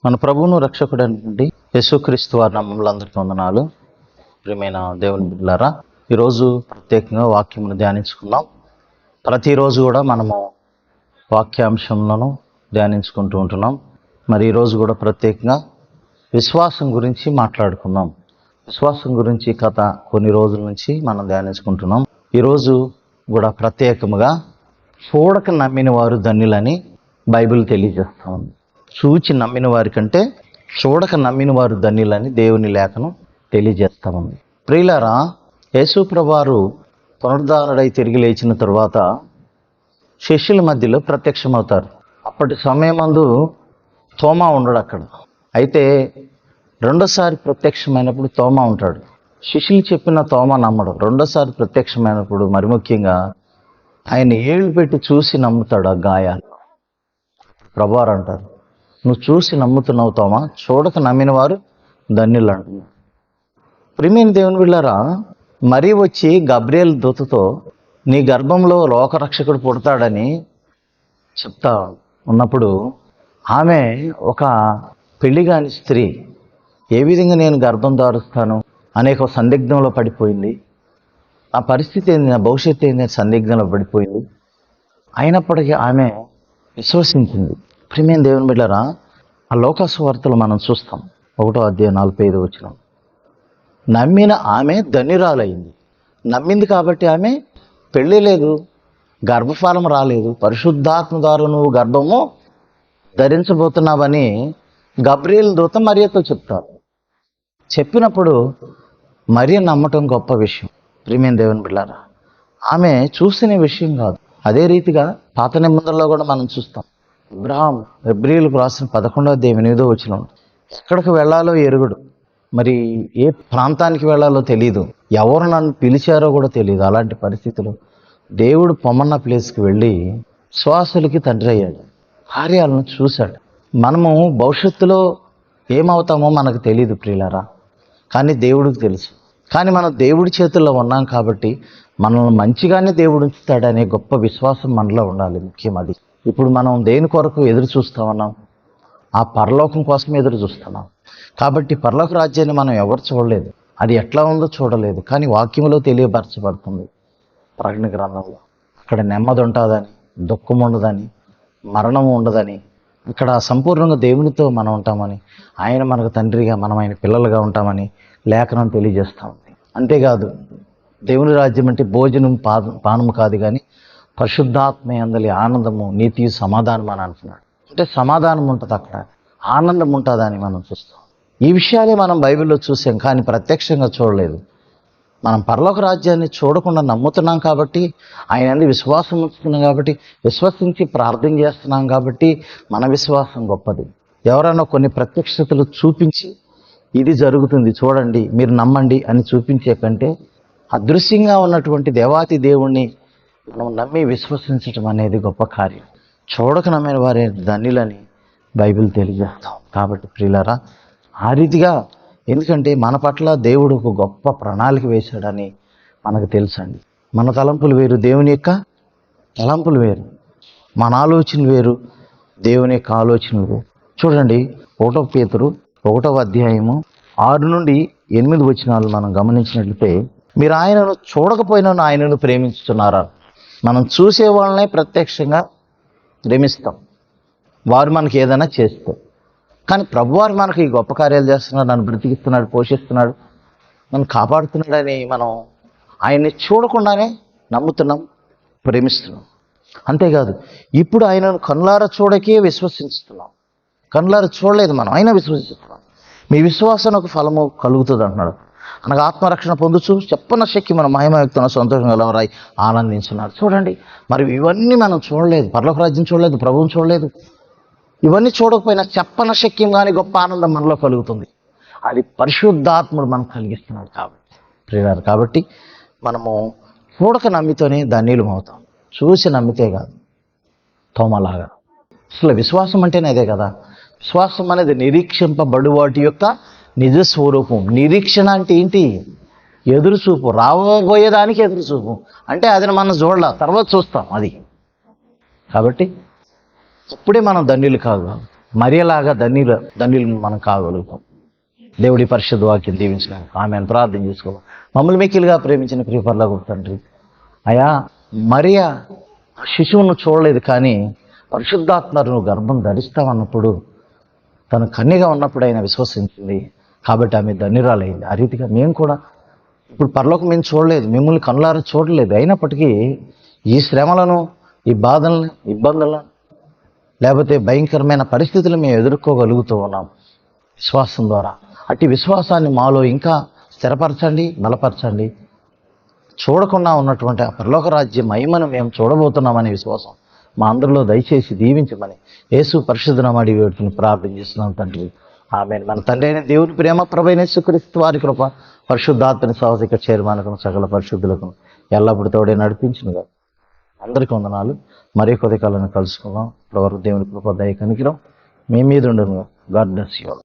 మన ప్రభువును రక్షకుడండి యేసుక్రీస్తు వారి నామములో అందరికీ వందనాలు. ప్రియమైన దేవుని బిడ్డలారా, ఈరోజు ప్రత్యేకంగా వాక్యమును ధ్యానించుకుందాం. ప్రతిరోజు కూడా మనము వాక్యాంశంలోనూ ధ్యానించుకుంటూ ఉంటున్నాం. మరి ఈరోజు కూడా ప్రత్యేకంగా విశ్వాసం గురించి మాట్లాడుకుందాం. విశ్వాసం గురించి కథ కొన్ని రోజుల నుంచి మనం ధ్యానించుకుంటున్నాం. ఈరోజు కూడా ప్రత్యేకముగా చూడక నమ్మిన వారు ధన్యులని బైబిల్ తెలియజేస్తా ఉంది. చూచి నమ్మిన వారి కంటే చూడక నమ్మిన వారు ధన్యులని దేవుని లేఖనం తెలియజేస్తా ఉంది. ప్రియులారా, యేసు ప్రభువారు పునరుద్ధానుడై తిరిగి లేచిన తరువాత శిష్యుల మధ్యలో ప్రత్యక్షమవుతారు. అప్పటి సమయమందు తోమా ఉండడు అక్కడ. అయితే రెండోసారి ప్రత్యక్షమైనప్పుడు తోమా ఉంటాడు. శిష్యులు చెప్పిన తోమా నమ్మడు. రెండోసారి ప్రత్యక్షమైనప్పుడు మరి ముఖ్యంగా ఆయన ఏళ్ళు పెట్టి చూసి నమ్ముతాడు ఆ గాయాలు. ప్రభువారు అంటారు, నువ్వు చూసి నమ్ముతున్నావు తోమా, చూడక నమ్మిన వారు ధన్యులు అంటున్నావు. ప్రియమైన దేవుని బిడ్డలారా, మరీ వచ్చి గబ్రియల్ దూతతో నీ గర్భంలో లోకరక్షకుడు పుడతాడని చెప్తా ఉన్నప్పుడు ఆమె ఒక పెళ్లిగాని స్త్రీ ఏ విధంగా నేను గర్భం దారుస్తాను అనేక సందిగ్ధంలో పడిపోయింది. ఆ పరిస్థితి ఏంది, నా భవిష్యత్తు ఏంది సందిగ్ధంలో పడిపోయింది. అయినప్పటికీ ఆమె విశ్వసించింది. ప్రియమైన దేవుని బిడ్డలారా, ఆ లోకసువార్తలు మనం చూస్తాం. 1వ అధ్యాయం 45 వచనం. నమ్మిన ఆమె ధన్యురాలైంది. నమ్మింది కాబట్టి ఆమె పెళ్ళి లేదు, గర్భఫలం రాలేదు. పరిశుద్ధాత్మ ద్వారా నువ్వు గర్భము ధరించబోతున్నావని గబ్రియల్ దూత మరియతో చెప్తారు. చెప్పినప్పుడు మరియ నమ్మటం గొప్ప విషయం. ప్రియమైన దేవుని బిడ్డలారా, ఆమె చూసిన విషయం కాదు. అదే రీతిగా పాత నిబంధనలో కూడా మనం చూస్తాం. అబ్రహాం హెబ్రీయులకు రాసిన 11వ అధ్యాయం 8వ వచనం. ఎక్కడికి వెళ్ళాలో ఎరుగుడు, మరి ఏ ప్రాంతానికి వెళ్ళాలో తెలియదు, ఎవరు నన్ను పిలిచారో కూడా తెలియదు. అలాంటి పరిస్థితులు దేవుడు పొమ్మన్న ప్లేస్కి వెళ్ళి శ్వాసలకి తండ్రి అయ్యాడు. కార్యాలను చూశాడు. మనము భవిష్యత్తులో ఏమవుతామో మనకు తెలియదు ప్రియులారా, కానీ దేవుడికి తెలుసు. కానీ మనం దేవుడి చేతుల్లో ఉన్నాం కాబట్టి మనల్ని మంచిగానే దేవుడు ఉంచుతాడనే గొప్ప విశ్వాసం మనలో ఉండాలి. ముఖ్యం అది. ఇప్పుడు మనం దేని కొరకు ఎదురు చూస్తా ఉన్నాం? ఆ పరలోకం కోసం ఎదురు చూస్తున్నాం. కాబట్టి పరలోక రాజ్యాన్ని మనం ఎవరు చూడలేదు, అది ఎట్లా ఉందో చూడలేదు. కానీ వాక్యంలో తెలియపరచబడుతుంది. ప్రకటన గ్రంథంలో అక్కడ నెమ్మది ఉంటుందని, దుఃఖం ఉండదని, మరణం ఉండదని, ఇక్కడ సంపూర్ణంగా దేవునితో మనం ఉంటామని, ఆయన మనకు తండ్రిగా, మనం ఆయన పిల్లలుగా ఉంటామని లేఖనం తెలియజేస్తూ ఉంది. అంతేకాదు, దేవుని రాజ్యం అంటే భోజనం పానము కాదు, కానీ పరిశుద్ధాత్మ యందలి ఆనందము, నీతి, సమాధానం అని అంటున్నాడు. అంటే సమాధానం ఉంటుంది అక్కడ, ఆనందం ఉంటుందని మనం చూస్తాం. ఈ విషయాలే మనం బైబిల్లో చూసాం, కానీ ప్రత్యక్షంగా చూడలేదు. మనం పరలోక రాజ్యాన్ని చూడకుండా నమ్ముతున్నాం కాబట్టి, ఆయన అందు విశ్వాసం ఉంచుతున్నాం కాబట్టి, విశ్వసించి ప్రార్థన చేస్తున్నాం కాబట్టి మన విశ్వాసం గొప్పది. ఎవరైనా కొన్ని ప్రత్యక్షతలు చూపించి ఇది జరుగుతుంది చూడండి, మీరు నమ్మండి అని చూపించే కంటే అదృశ్యంగా ఉన్నటువంటి దేవాతి దేవుణ్ణి మనం నమ్మి విశ్వసించడం అనేది గొప్ప కార్యం. చూడక నమ్మిన వారే ధన్యులని బైబిల్ తెలియజేస్తాం. కాబట్టి ప్రియులారా, ఆ రీతిగా, ఎందుకంటే మన పట్ల దేవుడు ఒక గొప్ప ప్రణాళిక వేశాడని మనకు తెలుసండి. మన తలంపులు వేరు, దేవుని యొక్క తలంపులు వేరు. మన ఆలోచనలు వేరు, దేవుని యొక్క ఆలోచనలు వేరు. చూడండి, 1 పేతురు 1వ అధ్యాయము 6 నుండి 8 వచనాలు మనం గమనించినట్లయితే, మీరు ఆయనను చూడకపోయినా ఆయనను ప్రేమించుతున్నారా? మనం చూసే వాళ్ళనే ప్రత్యక్షంగా ప్రేమిస్తాం, వారు మనకి ఏదైనా చేస్తే. కానీ ప్రభువారు మనకి ఈ గొప్ప కార్యాలు చేస్తున్నాడు, నన్ను బ్రతికిస్తున్నాడు, పోషిస్తున్నాడు, నన్ను కాపాడుతున్నాడని మనం ఆయన్ని చూడకుండానే నమ్ముతున్నాం, ప్రేమిస్తున్నాం. అంతేకాదు, ఇప్పుడు ఆయనను కన్నులారా చూడకే విశ్వసిస్తున్నాం. కన్నులారా చూడలేదు మనం, అయినా విశ్వసిస్తున్నాం. మీ విశ్వాసానికి ఫలము కలుగుతుంది అంటున్నాడు. అనగా ఆత్మరక్షణ పొందుచు చెప్పన శక్తి మన మహిమయుక్తన సంతోషం గలవరాయి ఆనందించున్నారు. చూడండి, మరి ఇవన్నీ మనం చూడలేదు, పరలోక రాజ్యం చూడలేదు, ప్రభువుని చూడలేదు. ఇవన్నీ చూడకపోయినా చెప్పన శక్యం కానీ గొప్ప ఆనందం మనలో కలుగుతుంది. అది పరిశుద్ధాత్ముడు మనకు కలిగిస్తున్నాడు. కాబట్టి మనము చూడక నమ్మితేనే ధన్యులం అవుతాం, చూసి నమ్మితే కాదు. తోమలాగా అసలు విశ్వాసం అంటేనే అదే కదా. విశ్వాసం అనేది నిరీక్షింపబడు వాటి యొక్క నిజ స్వరూపం. నిరీక్షణ అంటే ఏంటి? ఎదురుచూపు, రాబోయేదానికి ఎదురుచూపు. అంటే అది మనం చూడాల, తర్వాత చూస్తాం అది. కాబట్టి అప్పుడే మనం ధన్యులు కాదు. మరియలాగా ధన్యులు మనం కాగలుగుతాం. దేవుడి పరిశుద్ధ వాక్యం దీవించడం ఆమె ప్రార్థన చేసుకోవాలి. మమ్మల్ని మిక్కిలిగా ప్రేమించిన ప్రియ పరలోకపు తండ్రి, అయా మరియ శిశువును చూడలేదు, కానీ పరిశుద్ధాత్మను గర్భం ధరిస్తామన్నప్పుడు తను కన్యగా ఉన్నప్పుడు ఆయన విశ్వసించింది కాబట్టి ఆమె ధన్యురాలైంది. ఆ రీతిగా మేము కూడా ఇప్పుడు పరలోకం మేము చూడలేదు, మిమ్మల్ని కనులారా చూడలేదు, అయినప్పటికీ ఈ శ్రమలను, ఈ బాధలను, ఇబ్బందులను, లేకపోతే భయంకరమైన పరిస్థితులు మేము ఎదుర్కోగలుగుతూ ఉన్నాం విశ్వాసం ద్వారా. అట్టి విశ్వాసాన్ని మాలో ఇంకా స్థిరపరచండి, బలపరచండి. చూడకుండా ఉన్నటువంటి ఆ పరలోక రాజ్య మహిమను మేము చూడబోతున్నామనే విశ్వాసం మా అందరిలో దయచేసి దీవించమని యేసు పరిశుద్ధ నామమున అడిగి వేడుకొని ప్రార్థన చేస్తున్నాం తండ్రి. ఆమేన్. మన తండ్రి అయిన దేవుని ప్రేమ, ప్రభువైన యేసుక్రీస్తు వారి కృప, పరిశుద్ధాత్మని సహవాసిక చేరుమానకును సకల పరిశుద్ధులకు ఎల్లప్పుడూ తోడే నడిపించునుగా. అందరికీ వందనాలు. మరీ కొద్ది కాలను కలుసుకుందాం. ఇప్పటివరకు దేవుని కృప, దయ, కనికరం మీ మీద ఉండను. God bless you all.